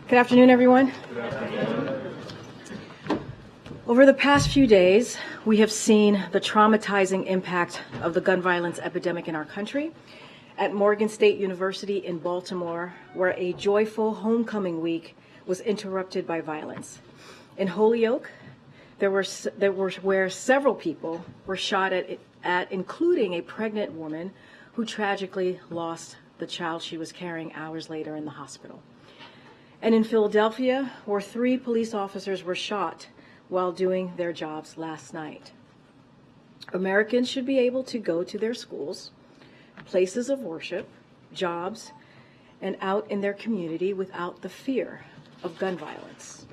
Good afternoon, everyone. Over the past few days, we have seen the traumatizing impact of the gun violence epidemic in our country. At Morgan State University in Baltimore, where a joyful homecoming week was interrupted by violence. In Holyoke, where several people were shot at, including a pregnant woman who tragically lost the child she was carrying hours later in the hospital. And in Philadelphia, where 3 police officers were shot while doing their jobs last night. Americans should be able to go to their schools, places of worship, jobs, and out in their community without the fear of gun violence.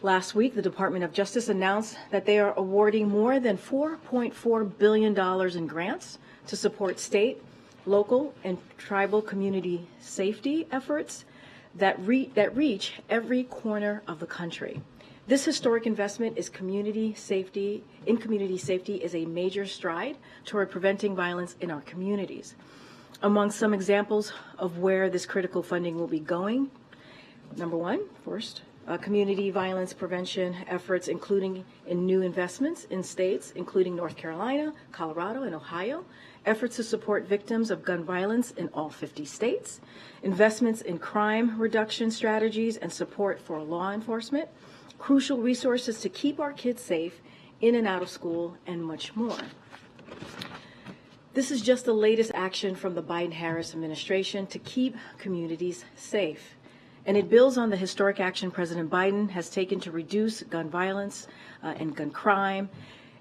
Last week, the Department of Justice announced that they are awarding more than $4.4 billion in grants to support state, local, and tribal community safety efforts that reach every corner of the country. This historic investment in community safety is a major stride toward preventing violence in our communities. Among some examples of where this critical funding will be going, number one, first, community violence prevention efforts, including in new investments in states, including North Carolina, Colorado, and Ohio, efforts to support victims of gun violence in all 50 states, investments in crime reduction strategies and support for law enforcement, crucial resources to keep our kids safe in and out of school, and much more. This is just the latest action from the Biden-Harris administration to keep communities safe. And it builds on the historic action President Biden has taken to reduce gun violence and gun crime,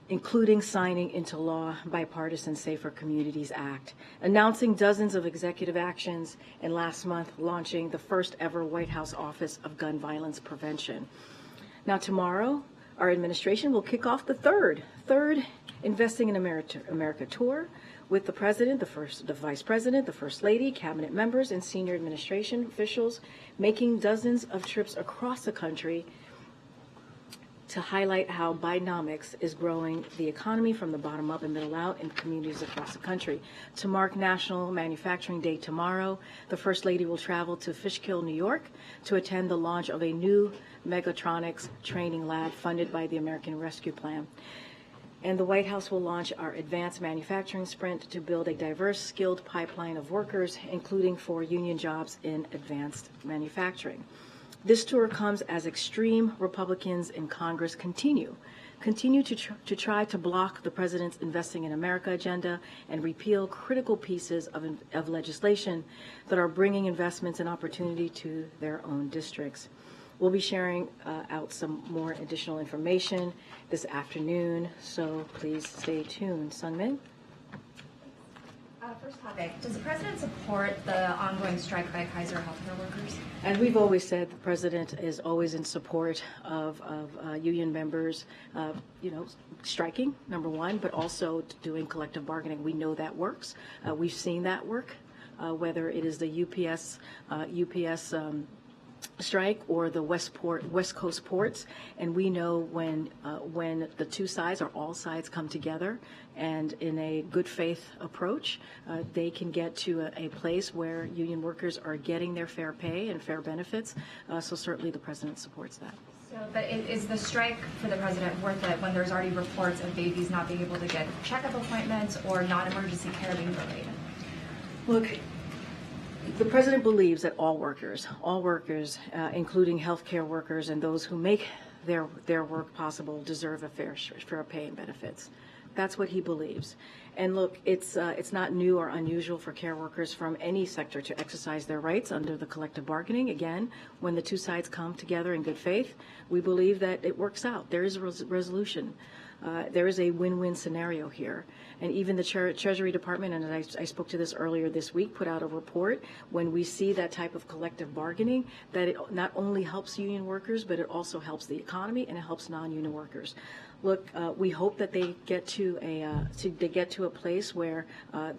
including signing into law Bipartisan Safer Communities Act, announcing dozens of executive actions, and last month launching the first ever White House Office of Gun Violence Prevention. Now tomorrow, our administration will kick off the third Investing in America tour with the President, the Vice President, the First Lady, Cabinet members, and senior administration officials making dozens of trips across the country to highlight how Bidenomics is growing the economy from the bottom up and middle out in communities across the country. To mark National Manufacturing Day tomorrow, the First Lady will travel to Fishkill, New York to attend the launch of a new mechatronics training lab funded by the American Rescue Plan. And the White House will launch our advanced manufacturing sprint to build a diverse, skilled pipeline of workers, including for union jobs in advanced manufacturing. This tour comes as extreme Republicans in Congress continue to try to block the president's Investing in America agenda and repeal critical pieces of legislation that are bringing investments and opportunity to their own districts. We'll be sharing out some more additional information this afternoon, so please stay tuned. Sungmin? First topic, does the President support the ongoing strike by Kaiser healthcare workers? As we've always said, the President is always in support of union members, striking, number one, but also doing collective bargaining. We know that works. We've seen that work, whether it is the UPS strike or the West Coast ports, and we know when the two sides or all sides come together and in a good faith approach, they can get to a place where union workers are getting their fair pay and fair benefits. So certainly the President supports that. So, but is the strike for the President worth it when there's already reports of babies not being able to get checkup appointments or non-emergency care being delayed? Look, the President believes that all workers, including healthcare workers and those who make their work possible, deserve a fair pay and benefits. That's what he believes. And look, it's not new or unusual for care workers from any sector to exercise their rights under the collective bargaining. Again, when the two sides come together in good faith, we believe that it works out. There is a resolution. There is a win-win scenario here. And even the Treasury Department, and I spoke to this earlier this week, put out a report when we see that type of collective bargaining, that it not only helps union workers, but it also helps the economy and it helps non-union workers. look, we hope that they get to a place where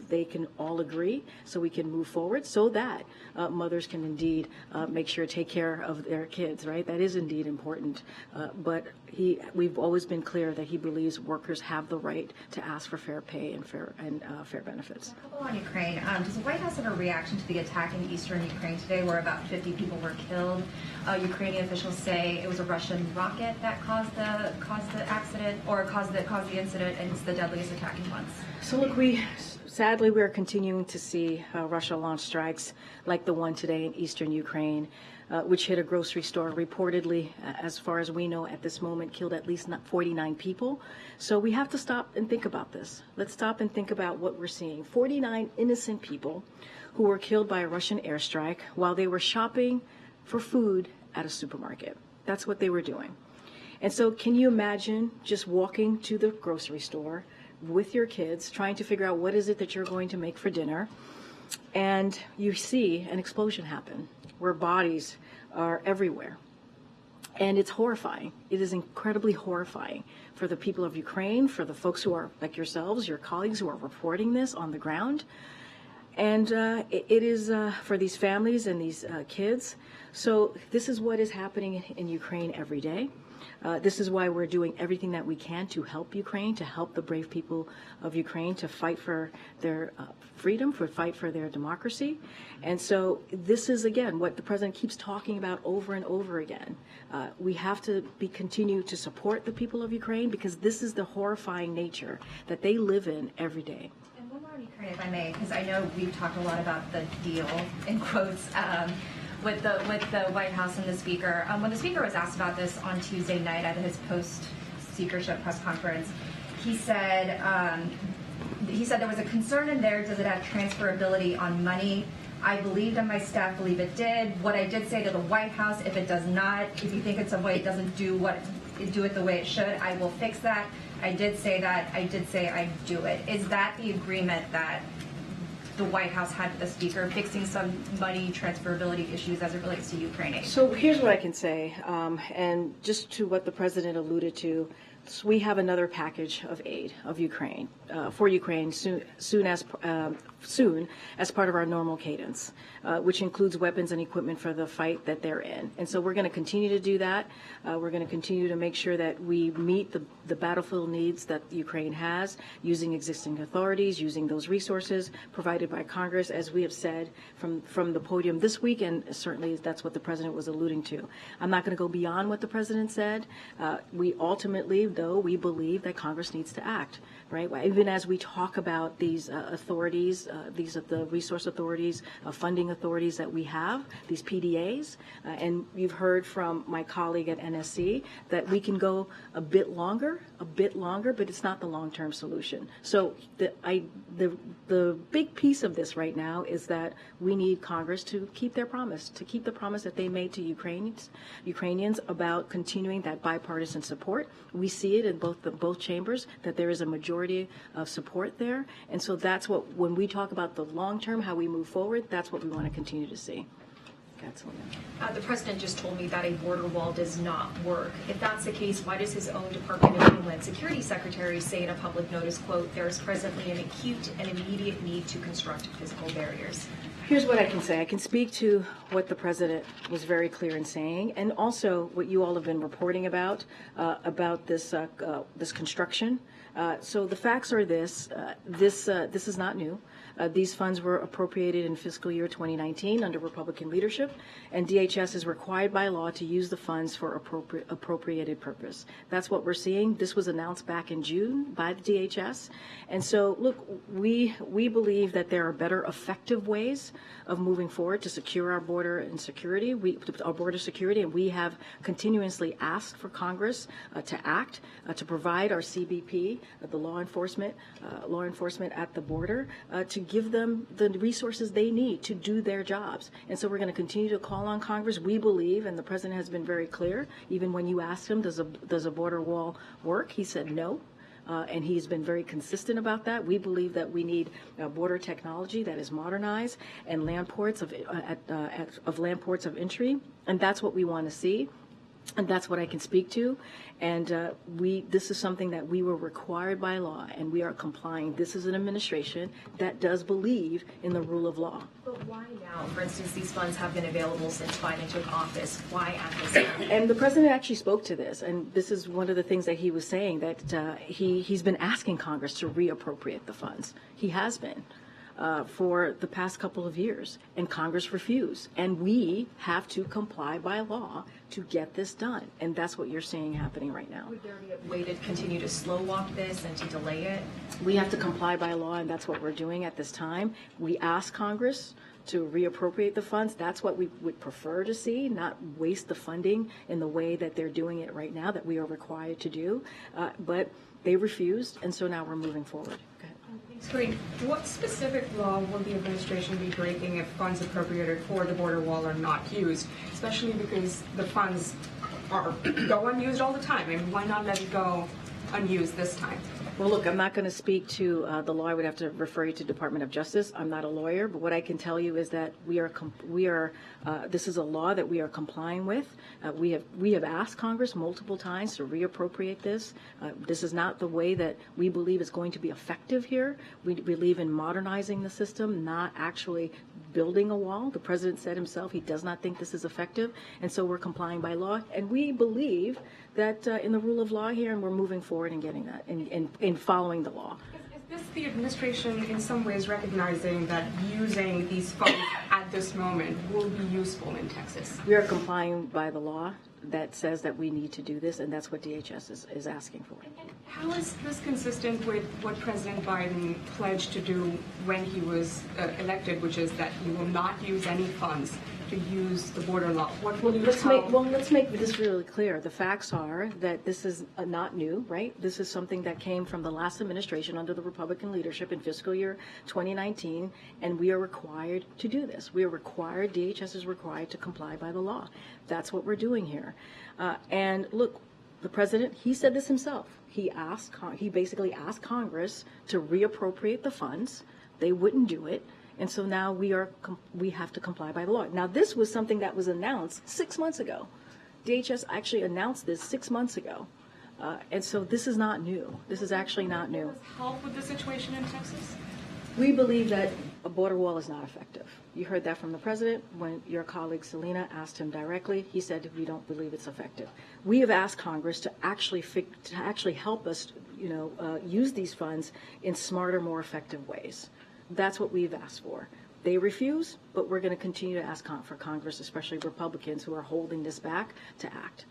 they can all agree, so we can move forward, so that mothers can indeed make sure to take care of their kids. Right, that is indeed important. But we've always been clear that he believes workers have the right to ask for fair pay and fair benefits. A couple on Ukraine. Does the White House have a reaction to the attack in eastern Ukraine today, where about 50 people were killed? Ukrainian officials say it was a Russian rocket that caused the accident, or caused the incident, and it's the deadliest attack in months. So look, sadly we are continuing to see Russia launch strikes like the one today in eastern Ukraine, which hit a grocery store. Reportedly, as far as we know at this moment, killed at least 49 people. So we have to stop and think about this. Let's stop and think about what we're seeing. 49 innocent people who were killed by a Russian airstrike while they were shopping for food at a supermarket. That's what they were doing. And so can you imagine just walking to the grocery store with your kids, trying to figure out what is it that you're going to make for dinner, and you see an explosion happen where bodies are everywhere. And it's horrifying. It is incredibly horrifying for the people of Ukraine, for the folks who are like yourselves, your colleagues who are reporting this on the ground. And it is for these families and these kids. So this is what is happening in Ukraine every day. This is why we're doing everything that we can to help Ukraine, to help the brave people of Ukraine to fight for their freedom, fight for their democracy. And so this is, again, what the president keeps talking about over and over again. We have to continue to support the people of Ukraine, because this is the horrifying nature that they live in every day. And one more on Ukraine, if I may, because I know we've talked a lot about the deal, in quotes, with the White House and the Speaker. When the Speaker was asked about this on Tuesday night at his post-speakership press conference, he said there was a concern in there. Does it have transferability on money? I believed, and my staff believe it did. What I did say to the White House, if it does not, if you think it's a way it doesn't do it the way it should, I will fix that. I did say that. I did say I'd do it. Is that the agreement that the White House had with the Speaker, fixing some money transferability issues as it relates to Ukraine aid? So here's what I can say, and just to what the president alluded to, so we have another package of aid of Ukraine for Ukraine soon as part of our normal cadence, which includes weapons and equipment for the fight that they're in. And so we're going to continue to do that. We're going to continue to make sure that we meet the battlefield needs that Ukraine has, using existing authorities, using those resources provided by Congress, as we have said from the podium this week, and certainly that's what the president was alluding to. I'm not going to go beyond what the president said. We ultimately, though, we believe that Congress needs to act, right? Even as we talk about these authorities, these are the resource authorities, funding authorities that we have, these PDAs, and you've heard from my colleague at NSC that we can go a bit longer, but it's not the long-term solution. So the big piece of this right now is that we need Congress to keep their promise, the promise that they made to Ukrainians about continuing that bipartisan support. We see it in both chambers that there is a majority of support there, and so that's what, when we talk about the long term, how we move forward, that's what we want to continue to see. The president just told me that a border wall does not work. If that's the case, why does his own Department of Homeland Security Secretary say in a public notice, quote, there is presently an acute and immediate need to construct physical barriers? Here's what I can say. I can speak to what the president was very clear in saying, and also what you all have been reporting about this construction. So the facts are this is not new. These funds were appropriated in fiscal year 2019 under Republican leadership, and DHS is required by law to use the funds for appropriated purpose. That's what we're seeing. This was announced back in June by the DHS. And so, look, we believe that there are better effective ways of moving forward to secure our border and security, our border security, and we have continuously asked for Congress to act, to provide our CBP, the law enforcement at the border, to give them the resources they need to do their jobs. And so we're going to continue to call on Congress. We believe, and the president has been very clear, even when you asked him, does a border wall work? He said no. And he's been very consistent about that. We believe that we need border technology that is modernized and land ports of entry, and that's what we want to see. And that's what I can speak to. And this is something that we were required by law, and we are complying. This is an administration that does believe in the rule of law. But why now? For instance, these funds have been available since Biden took office. Why at this time? And the president actually spoke to this, and this is one of the things that he was saying, that he's been asking Congress to reappropriate the funds. He has been. For the past couple of years, and Congress refused. And we have to comply by law to get this done. And that's what you're seeing happening right now. Would there be a way to continue to slow walk this and to delay it? We have to comply by law, and that's what we're doing at this time. We ask Congress to reappropriate the funds. That's what we would prefer to see, not waste the funding in the way that they're doing it right now, that we are required to do. But they refused, and so now we're moving forward. Okay. Thanks, Karine. What specific law will the administration be breaking if funds appropriated for the border wall are not used, especially because the funds go unused all the time? And why not let it go unused this time? Well, look, I'm not going to speak to the law. I would have to refer you to Department of Justice. I'm not a lawyer, but what I can tell you is that this is a law that we are complying with. We have asked Congress multiple times to reappropriate this. This is not the way that we believe is going to be effective here. We believe in modernizing the system, not actually building a wall. The president said himself he does not think this is effective, and so we're complying by law. And we believe that in the rule of law here, and we're moving forward and getting that, in following the law. Is this the administration in some ways recognizing that using these funds at this moment will be useful in Texas? We are complying by the law that says that we need to do this, and that's what DHS is asking for. And how is this consistent with what President Biden pledged to do when he was elected, which is that he will not use any funds to use the border law? What will you tell? Let's make this really clear. The facts are that this is not new, right? This is something that came from the last administration under the Republican leadership in fiscal year 2019, and we are required to do this. We are required, DHS is required to comply by the law. That's what we're doing here. And look, the president, he said this himself. He basically asked Congress to reappropriate the funds. They wouldn't do it. And so now we have to comply by the law. Now, this was something that was announced 6 months ago. DHS actually announced this 6 months ago. And so this is not new. This is actually not new. Does help with the situation in Texas? We believe that a border wall is not effective. You heard that from the president when your colleague Selena asked him directly. He said we don't believe it's effective. We have asked Congress to actually help us, use these funds in smarter, more effective ways. That's what we've asked for. They refuse, but we're going to continue to ask for Congress, especially Republicans who are holding this back, to act.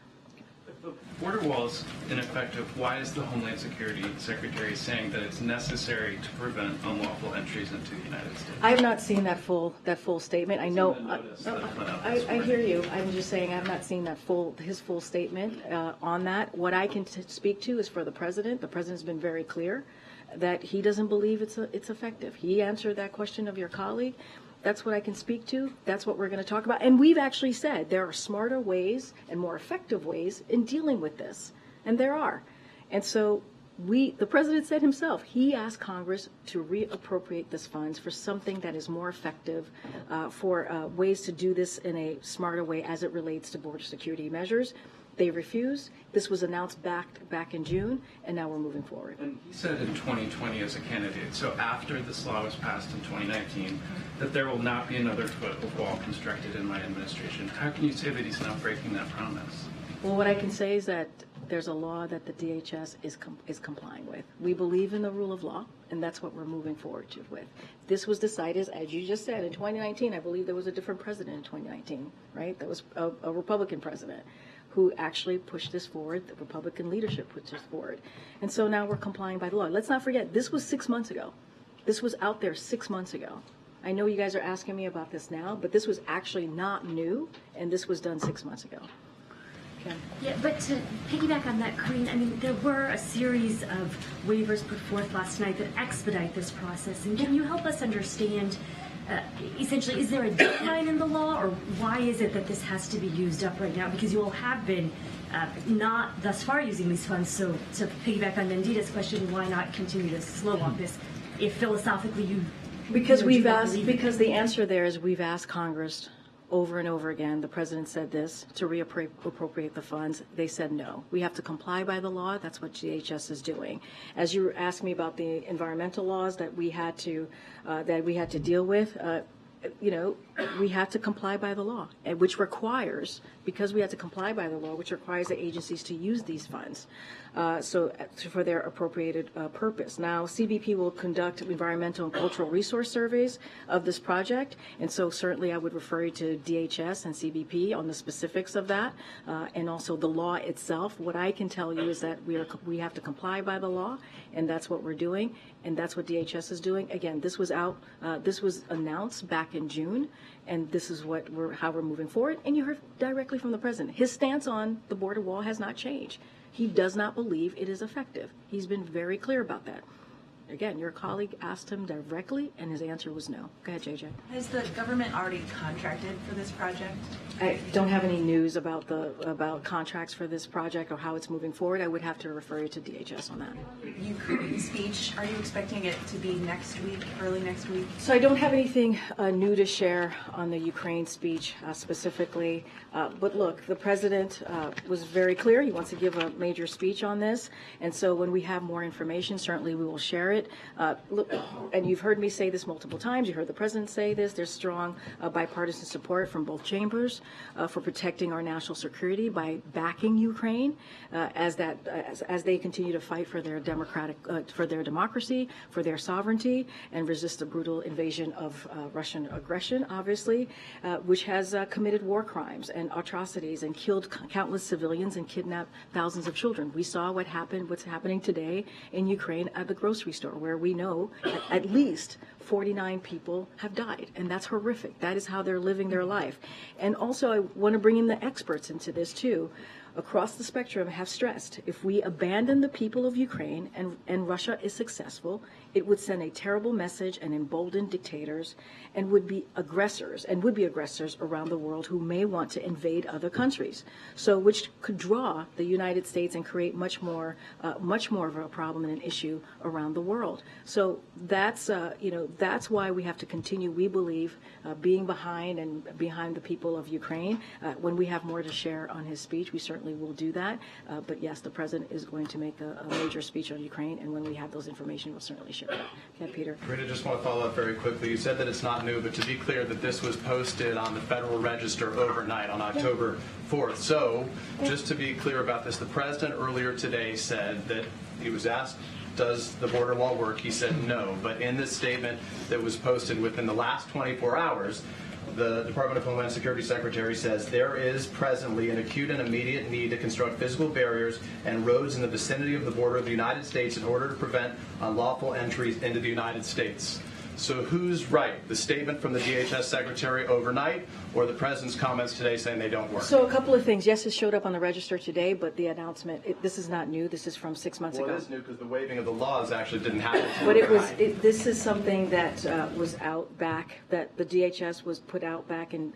If the border wall is ineffective, why is the Homeland Security Secretary saying that it's necessary to prevent unlawful entries into the United States? I have not seen that full statement. I know. I hear you. I'm just saying I've not seen his full statement on that. What I can speak to is for the president. The president's been very clear that he doesn't believe it's effective. He answered that question of your colleague. That's what I can speak to. That's what we're going to talk about. And we've actually said there are smarter ways and more effective ways in dealing with this. And there are. And so the president said himself, he asked Congress to reappropriate this funds for something that is more effective, for ways to do this in a smarter way as it relates to border security measures. They refused. This was announced back in June, and now we're moving forward. And he said in 2020 as a candidate, so after this law was passed in 2019, that there will not be another foot of wall constructed in my administration. How can you say that he's not breaking that promise? Well, what I can say is that there's a law that the DHS is complying with. We believe in the rule of law, and that's what we're moving forward with. This was decided, as you just said, in 2019. I believe there was a different president in 2019, right? That was a Republican president who actually pushed this forward. The Republican leadership pushed this forward. And so now we're complying by the law. Let's not forget, this was 6 months ago. This was out there 6 months ago. I know you guys are asking me about this now, but this was actually not new, and this was done 6 months ago. Okay. Yeah, but to piggyback on that, Karine, I mean, there were a series of waivers put forth last night that expedite this process. And can you help us understand, essentially, is there a deadline in the law, or why is it that this has to be used up right now? Because you all have been not thus far using these funds. So to piggyback on Nandita's question, why not continue to slow walk this if philosophically you... Because the answer there is we've asked Congress over and over again. The president said this, to reappropriate the funds. They said no. We have to comply by the law. That's what DHS is doing. As you asked me about the environmental laws that we had to deal with, we have to comply by the law, which requires, because we have to comply by the law, which requires the agencies to use these funds for their appropriated purpose. Now, CBP will conduct environmental and cultural resource surveys of this project, and so certainly I would refer you to DHS and CBP on the specifics of that, and also the law itself. What I can tell you is that we have to comply by the law, and that's what we're doing, and that's what DHS is doing. Again, this was announced back in June, and this is how we're moving forward. And you heard directly from the president. His stance on the border wall has not changed. He does not believe it is effective. He's been very clear about that. Again, your colleague asked him directly, and his answer was no. Go ahead, JJ. Has the government already contracted for this project? I don't have any news about contracts for this project or how it's moving forward. I would have to refer you to DHS on that. Ukraine speech, are you expecting it to be next week, early next week? So I don't have anything new to share on the Ukraine speech specifically. But look, the president was very clear. He wants to give a major speech on this. And so when we have more information, certainly we will share it. Look, and you've heard me say this multiple times. You heard the president say this. There's strong bipartisan support from both chambers for protecting our national security by backing Ukraine as they continue to fight for their democracy, for their sovereignty, and resist the brutal invasion of Russian aggression, obviously, which has committed war crimes and atrocities and killed countless civilians and kidnapped thousands of children. We saw what's happening today in Ukraine at the grocery store, where we know at least 49 people have died, and that's horrific. That is how they're living their life. And also, I want to bring in the experts into this too. Across the spectrum have stressed, if we abandon the people of Ukraine and Russia is successful, it would send a terrible message and embolden dictators and would be aggressors around the world who may want to invade other countries. So which could draw the United States and create much more of a problem and an issue around the world. So that's why we have to continue, we believe, being behind the people of Ukraine. When we have more to share on his speech, we certainly will do that. But yes, the president is going to make a major speech on Ukraine, and when we have those information, we'll certainly share that. Okay, Peter. Karine, I just want to follow up very quickly. You said that it's not new, but to be clear that this was posted on the Federal Register overnight on October 4th. So just to be clear about this, the president earlier today said that he was asked, does the border wall work? He said no. But in this statement that was posted within the last 24 hours, the Department of Homeland Security Secretary says there is presently an acute and immediate need to construct physical barriers and roads in the vicinity of the border of the United States in order to prevent unlawful entries into the United States. So who's right? The statement from the DHS Secretary overnight or the President's comments today saying they don't work? So a couple of things. Yes, it showed up on the register today, but the announcement, this is not new. This is from 6 months ago. Well, it is new because the waiving of the laws actually didn't happen. But this is something that was out back, that the DHS was put out back in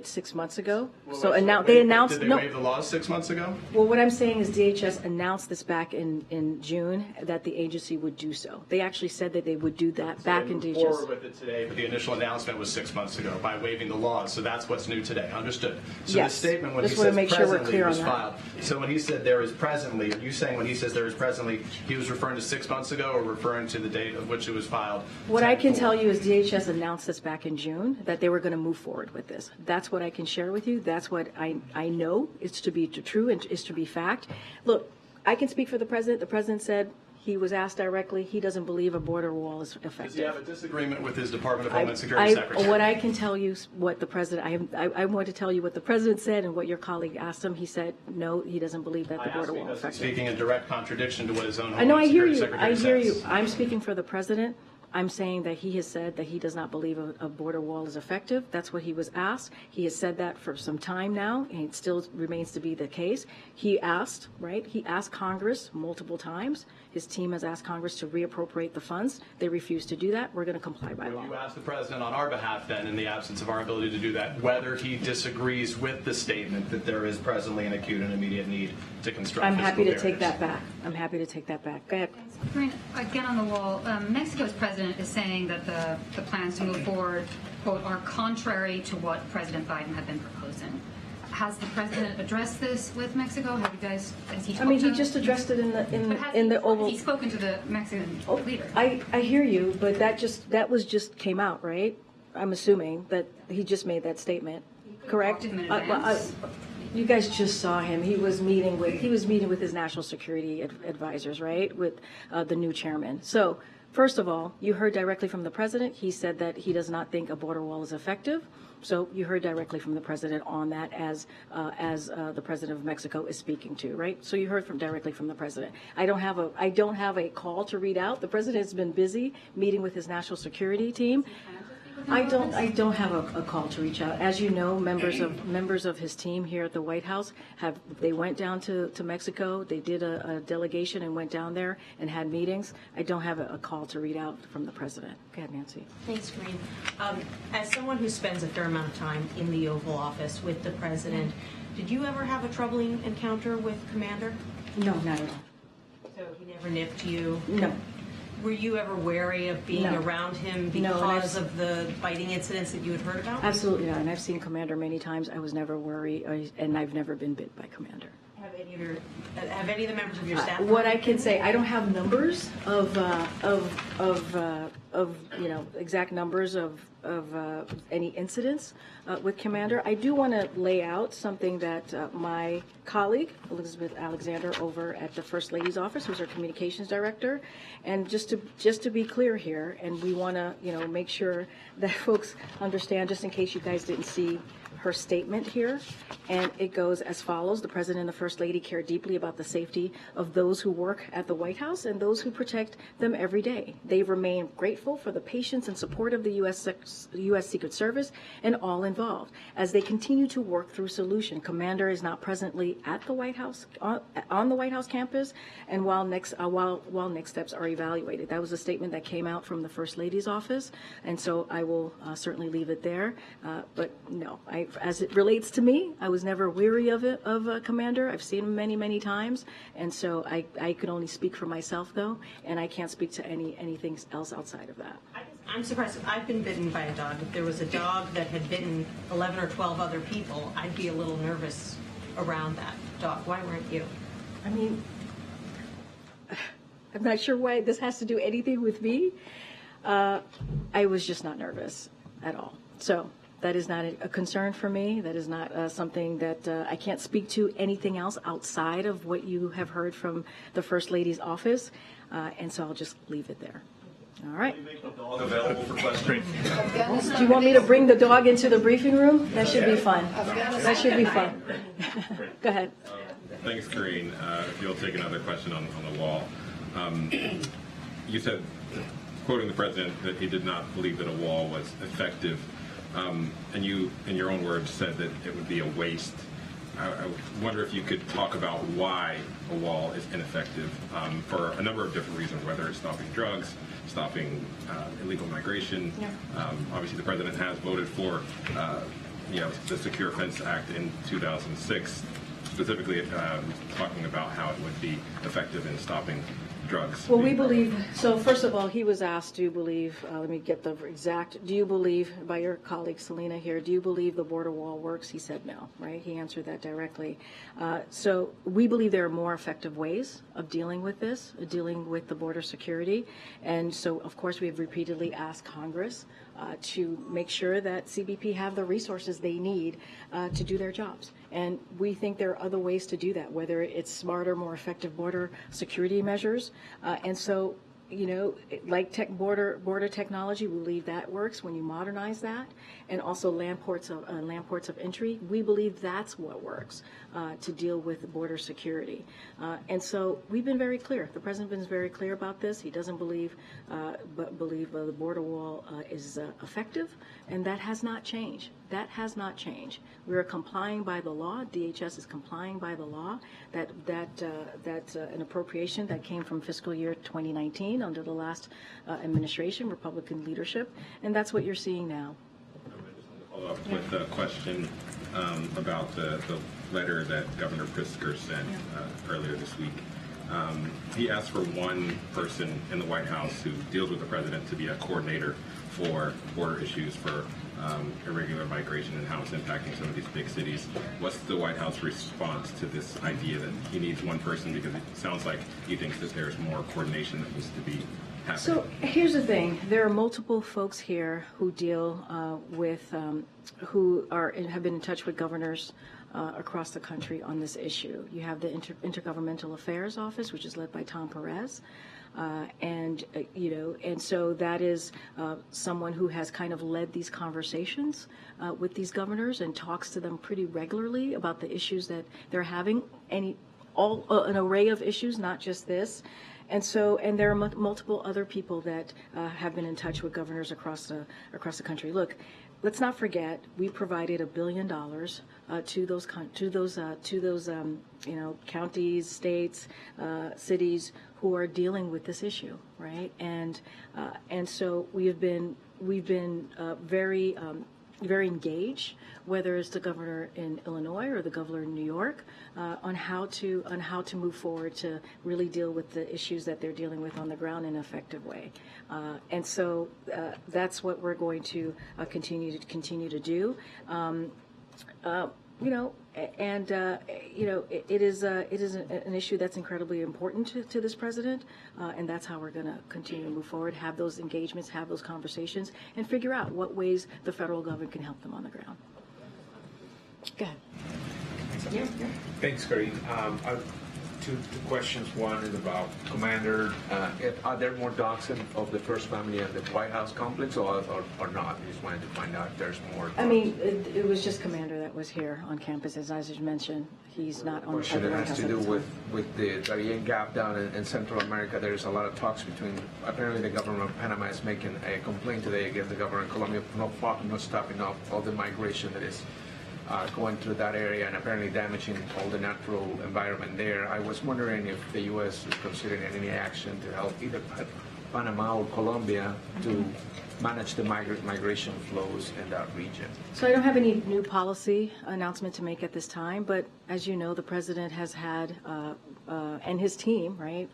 6 months ago. Well, so they announced. Did they waive the laws 6 months ago? Well, what I'm saying is DHS announced this back in June that the agency would do so. They actually said that they would do that back in DHS. Forward with it today, but the initial announcement was 6 months ago by waiving the laws. So that's what's new today. Understood. So yes. the statement when Just he want to says make sure we're presently clear was on that. filed. So when he said there is presently, are you saying when he says there is presently, he was referring to 6 months ago or referring to the date of which it was filed? What I can tell you is DHS announced this back in June that they were going to move forward with this. That's what I can share with you. That's what I know is to be true and is to be fact. Look, I can speak for the president. The president said, he was asked directly, he doesn't believe a border wall is effective. Does he have a disagreement with his Department of Homeland Security Secretary? What I can tell you, what the president, I want to tell you what the president said and what your colleague asked him. He said, no, he doesn't believe that the border wall is effective. Speaking in direct contradiction to what his own I know, Homeland Security Secretary says. I hear you. I'm speaking for the president. I'm saying that he has said that he does not believe a border wall is effective. That's what he was asked. He has said that for some time now, and it still remains to be the case. He asked, right? He asked Congress multiple times, His team has asked Congress to reappropriate the funds. They refuse to do that. We're going to comply by Will law. you ask the president on our behalf then, in the absence of our ability to do that, whether he disagrees with the statement that there is presently an acute and immediate need to construct I'm physical happy to barriers? take that back. I'm happy to take that back. Go ahead. Karine, again on the wall, Mexico's president is saying that the plans to move forward, quote, are contrary to what President Biden had been proposing. Has the president addressed this with Mexico? Has he I talked mean, he to- just addressed it But has in the Oval. He's spoken to the Mexican leader. I hear you, but that was just came out, right? I'm assuming that he just made that statement, correct? talked to him in advance. You guys just saw him. He was meeting with his national security advisors, right, with the new chairman. So, first of all, you heard directly from the president. He said that he does not think a border wall is effective. So you heard directly from the president on that, as the president of Mexico is speaking to, right? So you heard directly from the president. I don't have a call to read out. The president has been busy meeting with his national security team. I don't have a call to reach out. As you know, members of his team here at the White House they went down to Mexico. They did a delegation and went down there and had meetings. I don't have a call to read out from the president. Go ahead, Nancy. Thanks, Karine. As someone who spends a fair amount of time in the Oval Office with the president, did you ever have a troubling encounter with Commander? No, not at all. So he never nipped you? No. Were you ever wary of being No. around him No, and because of the biting incidents that you had heard about? Absolutely not. And I've seen Commander many times. I was never worried, and I've never been bit by Commander. Have any of the members of your staff? What I can say, I don't have numbers of exact numbers of any incidents with Commander. I do want to lay out something that my colleague Elizabeth Alexander over at the First Lady's office, who's our communications director, and just to be clear here, and we want to make sure that folks understand, just in case you guys didn't see her statement here, and it goes as follows. The President and the First Lady care deeply about the safety of those who work at the White House and those who protect them every day. They remain grateful for the patience and support of the U.S. Secret Service and all involved as they continue to work through solution. Commander is not presently at the White House, on the White House campus, and while next steps are evaluated. That was a statement that came out from the First Lady's office, and so I will certainly leave it there. But no, as it relates to me, I was never weary of a Commander. I've seen him many, many times, and so I could only speak for myself, though, and I can't speak to anything else outside of that. I'm surprised. I've been bitten by a dog. If there was a dog that had bitten 11 or 12 other people, I'd be a little nervous around that dog. Why weren't you? I mean, I'm not sure why this has to do anything with me. I was just not nervous at all. So that is not a concern for me. That is not something that I can't speak to anything else outside of what you have heard from the First Lady's office. And so I'll just leave it there. All right. Make the dog available for questions. Do you want me to bring the dog into the briefing room? That should be fun. That should be fun. Go ahead. Thanks, Karine. If you'll take another question on the wall. You said, quoting the president, that he did not believe that a wall was effective. And you, in your own words, said that it would be a waste. I wonder if you could talk about why a wall is ineffective for a number of different reasons, whether it's stopping drugs, stopping illegal migration. Yeah. Obviously, the president has voted for the Secure Fence Act in 2006, specifically talking about how it would be effective in stopping drugs. Well, we believe, so first of all, he was asked, do you believe, let me get the exact, do you believe, by your colleague Selena here, do you believe the border wall works? He said no, right? He answered that directly. So we believe there are more effective ways of dealing with this, dealing with the border security. And so, of course, we have repeatedly asked Congress to make sure that CBP have the resources they need to do their jobs. And we think there are other ways to do that, whether it's smarter, more effective border security measures. And so like border technology, we believe that works when you modernize that, and also land ports of entry. We believe that's what works to deal with border security. And so we've been very clear. The president has been very clear about this. He doesn't believe the border wall is effective, and that has not changed. That has not changed. We are complying by the law. DHS is complying by the law. That's an appropriation that came from fiscal year 2019 under the last administration, Republican leadership, and that's what you're seeing now. Follow up with a question about the letter that Governor Pritzker sent earlier this week. He asked for one person in the White House who deals with the president to be a coordinator for border issues, for irregular migration and how it's impacting some of these big cities. What's the White House response to this idea that he needs one person, because it sounds like he thinks that there's more coordination that needs to be happening? So here's the thing. There are multiple folks here who deal have been in touch with governors across the country on this issue. You have the Intergovernmental Affairs Office, which is led by Tom Perez. And so that is someone who has kind of led these conversations with these governors and talks to them pretty regularly about the issues that they're having, an array of issues, not just this. And there are multiple other people that have been in touch with governors across the country. Look, let's not forget, we provided $1 billion to those counties, states, cities who are dealing with this issue, right? And so we've been very engaged, whether it's the governor in Illinois or the governor in New York, on how to move forward to really deal with the issues that they're dealing with on the ground in an effective way. And so that's what we're going to continue to do. It is an issue that's incredibly important to this president, and that's how we're going to continue to move forward, have those engagements, have those conversations, and figure out what ways the federal government can help them on the ground. Go ahead. Thanks, Karine. Two questions. One is about Commander. Are there more dogs of the first family at the White House complex, or not? I just wanted to find out if there's more dogs. I mean, it was just Commander that was here on campus, as I just mentioned. He's not on the Question White that House has to at do the time. with the Darien Gap down in Central America. There's a lot of talks between, apparently the government of Panama is making a complaint today against the government of Colombia for not stopping off all the migration that is going through that area and apparently damaging all the natural environment there. I was wondering if the U.S. is considering any action to help either Panama or Colombia to manage the migration flows in that region. So I don't have any new policy announcement to make at this time, but as you know, the president has had, and his team, right,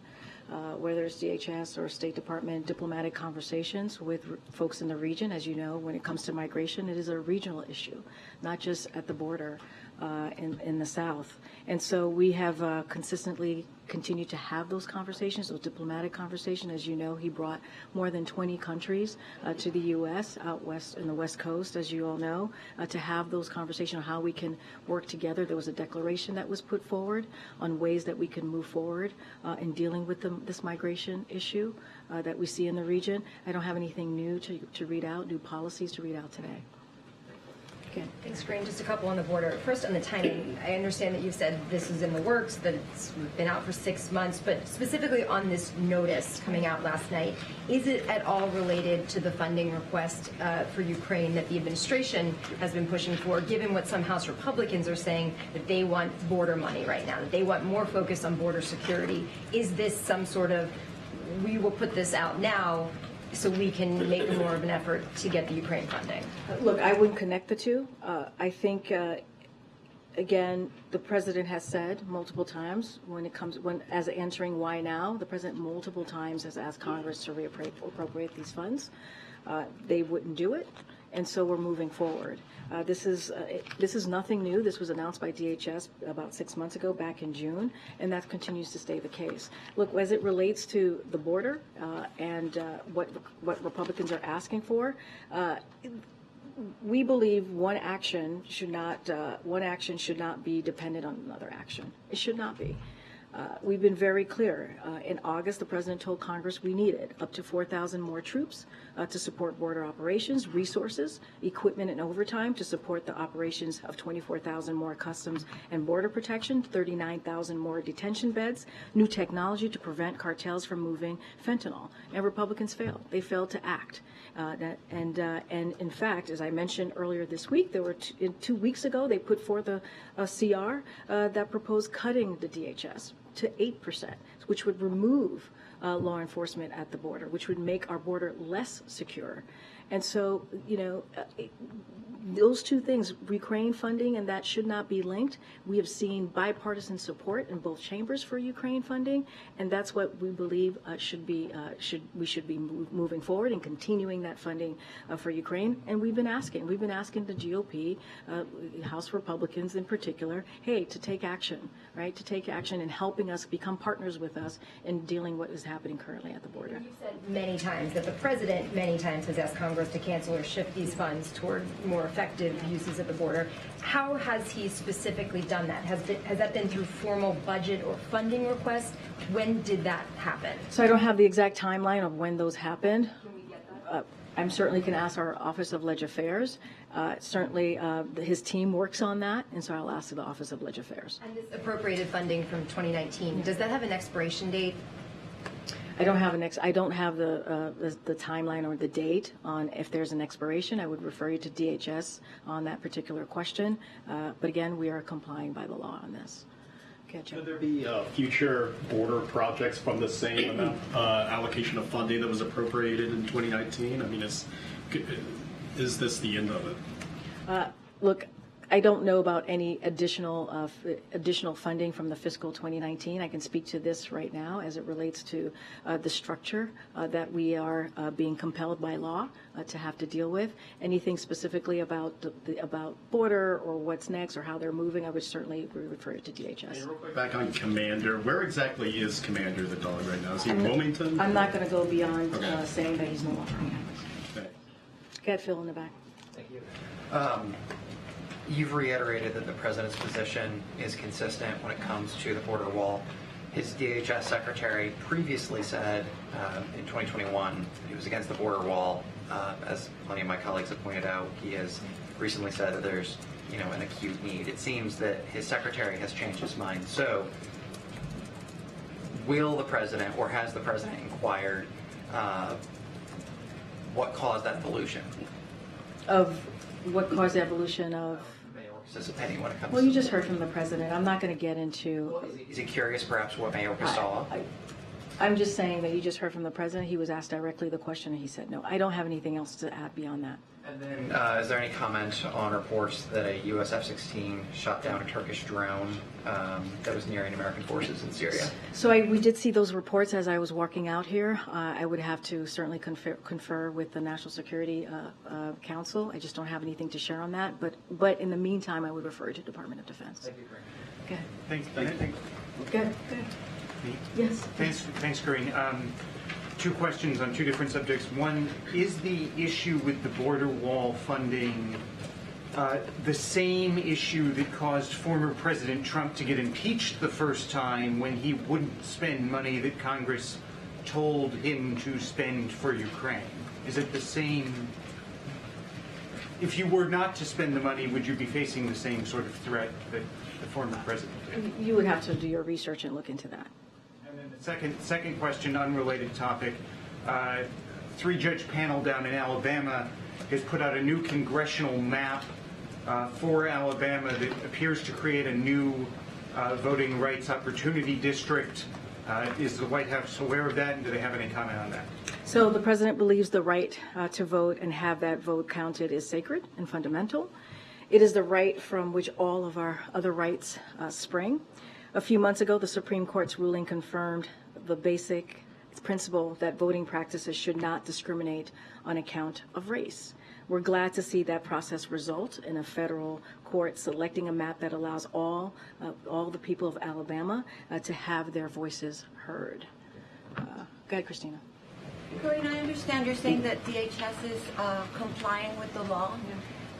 whether it's DHS or State Department, diplomatic conversations with folks in the region. As you know, when it comes to migration, it is a regional issue, not just at the border in the South. And so we have consistently continued to have those conversations, those diplomatic conversations. As you know, he brought more than 20 countries to the U.S. out west in the West Coast, as you all know, to have those conversations on how we can work together. There was a declaration that was put forward on ways that we can move forward in dealing with this migration issue that we see in the region. I don't have anything new to read out, new policies to read out today. Okay. Thanks, Karine. Just a couple on the border. First, on the timing, I understand that you've said this is in the works, that it's been out for 6 months, but specifically on this notice coming out last night, is it at all related to the funding request for Ukraine that the administration has been pushing for, given what some House Republicans are saying, that they want border money right now, that they want more focus on border security? Is this some sort of, we will put this out now so we can make more of an effort to get the Ukraine funding? Look, I wouldn't connect the two. I think, again, the president has said multiple times as answering why now, the president multiple times has asked Congress to reappropriate these funds. They wouldn't do it, and so we're moving forward. This is nothing new. This was announced by DHS about 6 months ago, back in June, and that continues to stay the case. Look, as it relates to the border and what Republicans are asking for, we believe one action should not be dependent on another action. It should not be. We've been very clear. In August, the President told Congress we needed up to 4,000 more troops to support border operations, resources, equipment, and overtime to support the operations of 24,000 more Customs and Border Protection, 39,000 more detention beds, new technology to prevent cartels from moving fentanyl. And Republicans failed. They failed to act. And in fact, as I mentioned earlier this week, there were 2 weeks ago, they put forth a CR that proposed cutting the DHS to 8%, which would remove law enforcement at the border, which would make our border less secure. And so, those two things, Ukraine funding, and that should not be linked. We have seen bipartisan support in both chambers for Ukraine funding, and that's what we believe we should be moving forward and continuing that funding for Ukraine. And we've been asking the GOP, House Republicans in particular, hey, to take action, right? To take action in helping us become partners with us in dealing what is happening currently at the border. You've said many times that the president many times has asked Congress to cancel or shift these funds toward more effective uses at the border. How has he specifically done that? Has that been through formal budget or funding requests? When did that happen? So I don't have the exact timeline of when those happened. Can we get that? I certainly can ask our Office of Leg Affairs. Certainly his team works on that, and so I'll ask the Office of Leg Affairs. And this appropriated funding from 2019, does that have an expiration date? I don't have the timeline or the date on if there's an expiration. I would refer you to DHS on that particular question. But again, we are complying by the law on this. Okay, Could there be future border projects from the same amount allocation of funding that was appropriated in 2019? I mean, is this the end of it? Look, I don't know about any additional funding from the fiscal 2019. I can speak to this right now as it relates to the structure that we are being compelled by law to have to deal with. Anything specifically about border or what's next or how they're moving, I would certainly refer it to DHS. And real quick, back on Commander, where exactly is Commander the dog right now? Is he in Wilmington? I'm not going to go beyond Okay. saying that he's no longer on campus. Go ahead, Phil, in the back. Thank you. You've reiterated that the president's position is consistent when it comes to the border wall. His DHS secretary previously said in 2021 he was against the border wall. As plenty of my colleagues have pointed out, he has recently said that there's an acute need. It seems that his secretary has changed his mind. So will the president, or has the president inquired what caused that evolution? Of what caused the evolution of? Participating when it comes Well, you just heard from the president. I'm not going to get into. Well, is he curious perhaps what Mayorkas saw? I'm just saying that you just heard from the president. He was asked directly the question and he said no. I don't have anything else to add beyond that. And then is there any comment on reports that a US F-16 shot down a Turkish drone that was nearing American forces in Syria? So we did see those reports as I was walking out here. I would have to certainly confer with the National Security Council. I just don't have anything to share on that. But in the meantime, I would refer to Department of Defense. Thank you, Okay. Thanks. Good. Yes. Thanks, Karine. Two questions on two different subjects. One, is the issue with the border wall funding the same issue that caused former President Trump to get impeached the first time when he wouldn't spend money that Congress told him to spend for Ukraine? Is it the same? If you were not to spend the money, would you be facing the same sort of threat that the former president did? You would have to do your research and look into that. And then the second question, unrelated topic. Three-judge panel down in Alabama has put out a new congressional map for Alabama that appears to create a new voting rights opportunity district. Is the White House aware of that, and do they have any comment on that? So the president believes the right to vote and have that vote counted is sacred and fundamental. It is the right from which all of our other rights spring. A few months ago, the Supreme Court's ruling confirmed the basic principle that voting practices should not discriminate on account of race. We're glad to see that process result in a federal court selecting a map that allows all the people of Alabama to have their voices heard. Go ahead, Christina. Karine, I understand you're saying that DHS is complying with the law.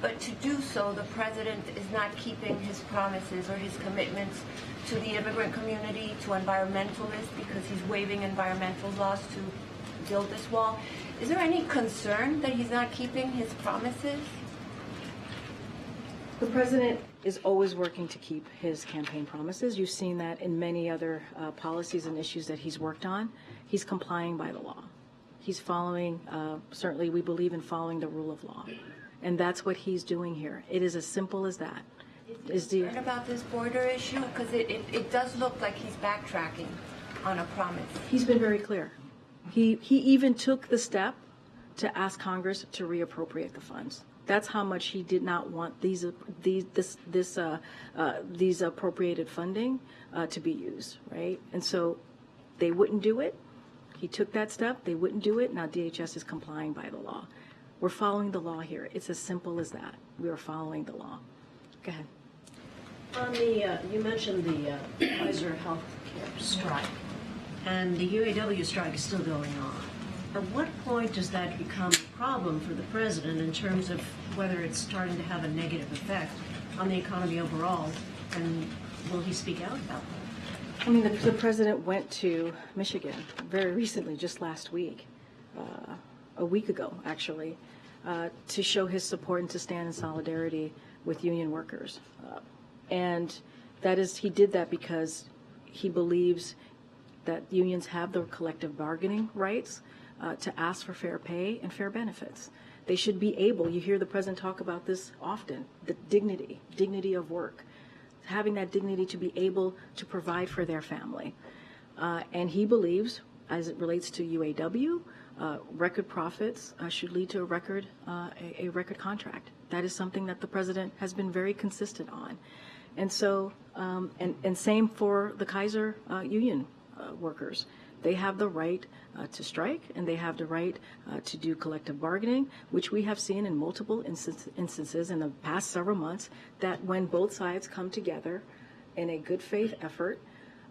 but to do so, the president is not keeping his promises or his commitments to the immigrant community, to environmentalists, because he's waiving environmental laws to build this wall. Is there any concern that he's not keeping his promises? The president is always working to keep his campaign promises. You've seen that in many other policies and issues that he's worked on. He's complying by the law. He's following, certainly we believe in following the rule of law. And that's what he's doing here. It is as simple as that. Is he concerned about this border issue? Because it does look like he's backtracking on a promise. He's been very clear. He even took the step to ask Congress to reappropriate the funds. That's how much he did not want these appropriated funding to be used, right? And so they wouldn't do it. He took that step. They wouldn't do it. Now DHS is complying by the law. We're following the law here. It's as simple as that. We are following the law. Go ahead. On the, you mentioned the Kaiser healthcare strike, and the UAW strike is still going on. At what point does that become a problem for the president in terms of whether it's starting to have a negative effect on the economy overall, and will he speak out about that? I mean, the president went to Michigan very recently, just last week, a week ago, actually, to show his support and to stand in solidarity with union workers. And that is, he did that because he believes that unions have the collective bargaining rights to ask for fair pay and fair benefits. They should be able, you hear the president talk about this often, the dignity of work, having that dignity to be able to provide for their family. And he believes, as it relates to UAW, record profits should lead to a record contract. That is something that the president has been very consistent on. And so, and same for the Kaiser union workers. They have the right to strike, and they have the right to do collective bargaining, which we have seen in multiple instances in the past several months, that when both sides come together in a good faith effort,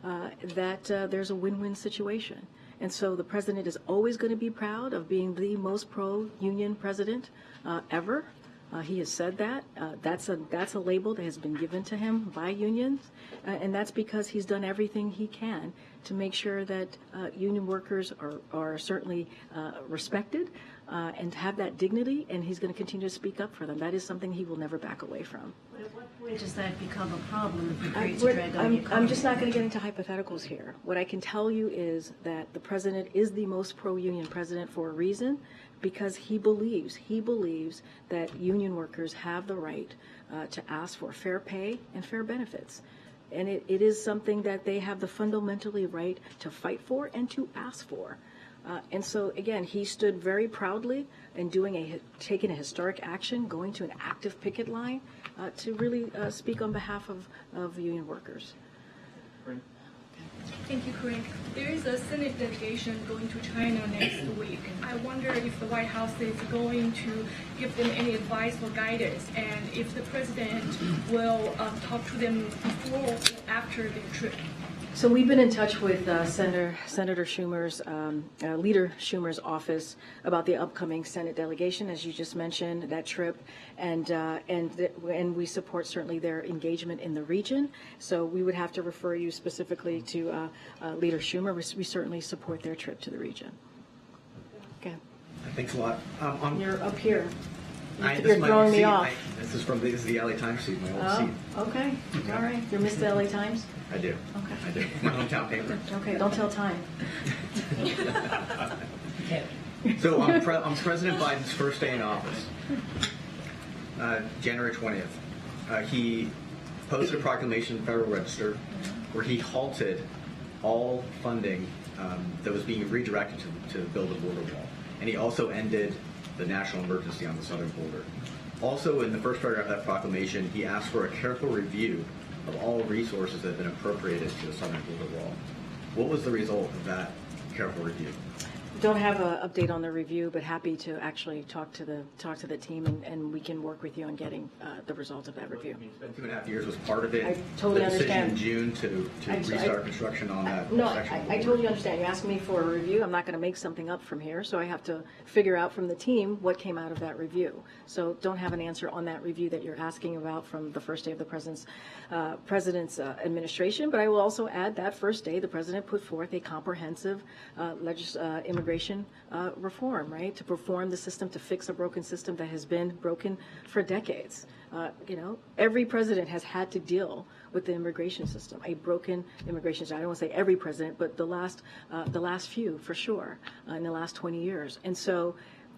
that there's a win-win situation. And so the president is always going to be proud of being the most pro-union president ever. He has said that. That's a label that has been given to him by unions, and that's because he's done everything he can to make sure that union workers are certainly respected and have that dignity, and he's going to continue to speak up for them. That is something he will never back away from. But at what point does that become a problem if it creates a drag on the economy? I'm just not going to get into hypotheticals here. What I can tell you is that the president is the most pro-union president for a reason, because he believes that union workers have the right to ask for fair pay and fair benefits. And it is something that they have the fundamentally right to fight for and to ask for. And so, again, he stood very proudly in taking a historic action, going to an active picket line to really speak on behalf of union workers. Thank you, Karine. There is a Senate delegation going to China next week. I wonder if the White House is going to give them any advice or guidance, and if the president will talk to them before or after their trip. So we've been in touch with Senator Schumer's, Leader Schumer's office about the upcoming Senate delegation, as you just mentioned, that trip, and we support certainly their engagement in the region. So we would have to refer you specifically to Leader Schumer. We certainly support their trip to the region. Okay. Thanks a lot. You're up here. You're throwing me off. This is the LA Times seat, my old seat. Okay. All right. You're Mr. LA Times? I do. Okay. I do. My hometown paper. Okay. Don't tell time. So on President Biden's first day in office, January 20th, he posted a proclamation in the Federal Register where he halted all funding that was being redirected to build a border wall. And he also ended the national emergency on the southern border. Also, in the first paragraph of that proclamation, he asked for a careful review of all resources that have been appropriated to the southern border wall. What was the result of that careful review? Don't have an update on the review, but happy to actually talk to the team, and we can work with you on getting the results of that review. 2.5 years was part of it. I totally the decision understand. in June to restart construction on that No, section. I totally understand. You asked me for a review. I'm not going to make something up from here, so I have to figure out from the team what came out of that review. So don't have an answer on that review that you're asking about from the first day of the president's administration. But I will also add that first day the president put forth a comprehensive immigration reform, right, to reform the system, to fix a broken system that has been broken for decades. Every president has had to deal with the immigration system, a broken immigration system. I don't want to say every president, but the last few for sure in the last 20 years. And so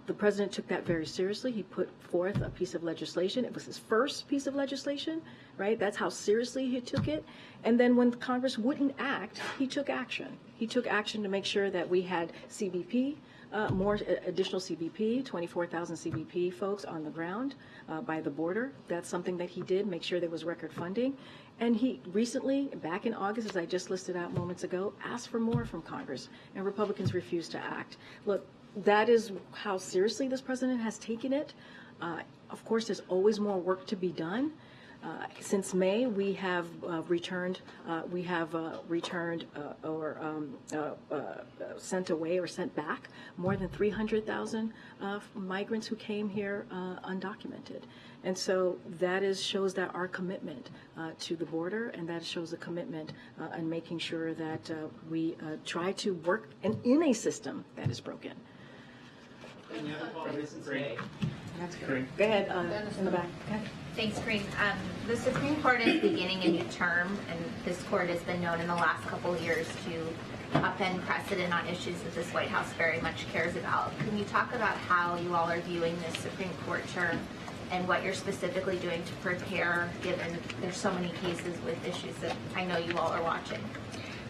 the president took that very seriously. He put forth a piece of legislation. It was his first piece of legislation, right? That's how seriously he took it. And then when Congress wouldn't act, he took action. He took action to make sure that we had CBP, more additional CBP, 24,000 CBP folks on the ground by the border. That's something that he did, make sure there was record funding. And he recently, back in August, as I just listed out moments ago, asked for more from Congress, and Republicans refused to act. Look, that is how seriously this president has taken it. Of course, there's always more work to be done. Since May, we have returned or sent away or sent back more than 300,000 migrants who came here undocumented. And so that shows that our commitment to the border, and that shows a commitment in making sure that we try to work in a system that is broken. That's great. Go ahead, in the back. Go ahead. Thanks, Karine. The Supreme Court is beginning a new term, and this court has been known in the last couple of years to upend precedent on issues that this White House very much cares about. Can you talk about how you all are viewing this Supreme Court term and what you're specifically doing to prepare, given there's so many cases with issues that I know you all are watching?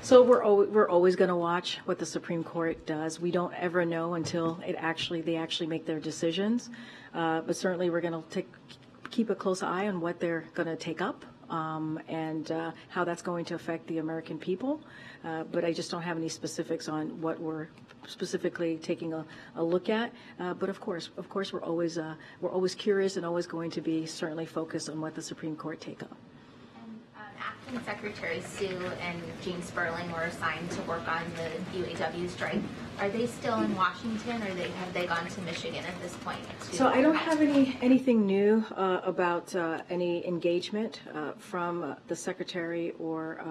So we're always going to watch what the Supreme Court does. We don't ever know until they actually make their decisions. But certainly we're going to keep a close eye on what they're going to take up and how that's going to affect the American people. But I just don't have any specifics on what we're specifically taking a look at. But of course, we're always curious and always going to be certainly focused on what the Supreme Court take up. Acting Secretary Sue and Jean Sperling were assigned to work on the UAW strike. Are they still in Washington, or have they gone to Michigan at this point? So I don't have anything new about any engagement from the Secretary or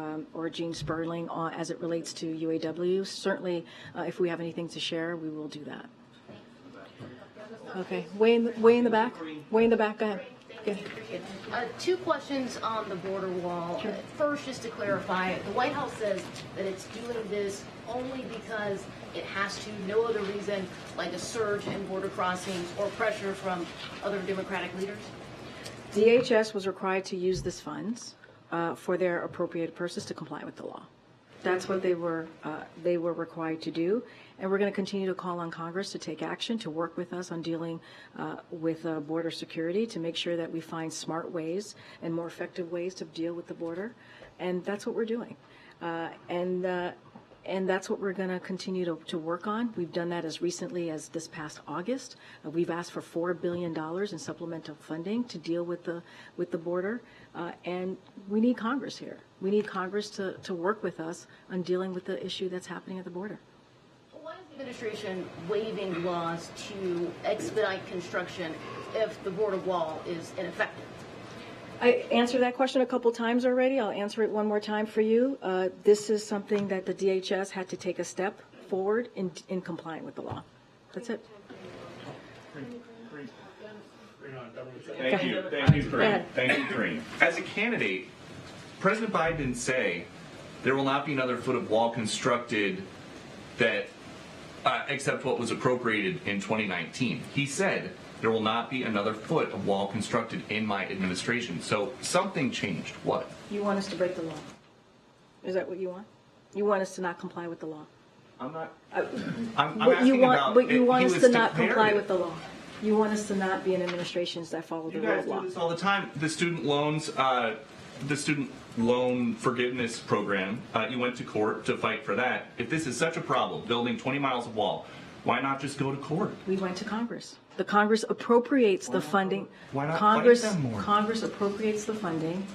Jean Sperling as it relates to UAW. Certainly, if we have anything to share, we will do that. Okay, way in the back. Way in the back. Go ahead. Two questions on the border wall. Sure. First, just to clarify, the White House says that it's doing this only because it has to, no other reason, like a surge in border crossings or pressure from other Democratic leaders? DHS was required to use this funds for their appropriated purposes to comply with the law. That's what they were required to do, and we're going to continue to call on Congress to take action, to work with us on dealing with border security, to make sure that we find smart ways and more effective ways to deal with the border, and that's what we're doing, and that's what we're going to continue to work on. We've done that as recently as this past August. We've asked for $4 billion in supplemental funding to deal with the border, and we need Congress here. We need Congress to work with us on dealing with the issue that's happening at the border. Why is the administration waiving laws to expedite construction if the border wall is ineffective? I answered that question a couple times already. I'll answer it one more time for you. This is something that the DHS had to take a step forward in complying with the law. That's it. Thank you. Thank you, Karine. Thank you, Karine. As a candidate, President Biden didn't say there will not be another foot of wall constructed that except what was appropriated in 2019. He said there will not be another foot of wall constructed in my administration. So something changed. What? You want us to break the law? Is that what you want? You want us to not comply with the law? I'm not. I'm asking about. But you want us to not comply with the law. You want us to not be in administrations that follow the rule of law. You guys do this all the time. The student loans, the student loan forgiveness program. You went to court to fight for that. If this is such a problem, building 20 miles of wall, Why not just go to court? We went to Congress. The Congress appropriates the funding. Why not Congress, fight them more? Congress appropriates the funding.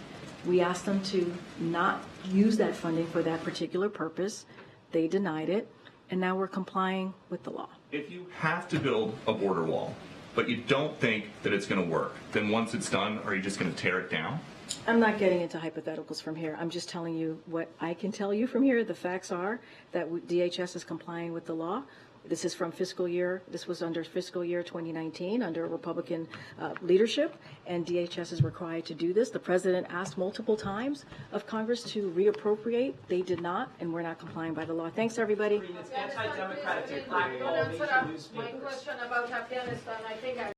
We asked them to not use that funding for that particular purpose. They denied it, and now we're complying with the law. If you have to build a border wall, but you don't think that it's going to work, then once it's done, are you just going to tear it down? I'm not getting into hypotheticals from here. I'm just telling you what I can tell you from here. The facts are that DHS is complying with the law. This is from fiscal year, this was under fiscal year 2019 under Republican leadership, and DHS is required to do this. The president asked multiple times of Congress to reappropriate. They did not, and we're not complying by the law. Thanks, everybody. It's anti-democratic. My question about Afghanistan, I think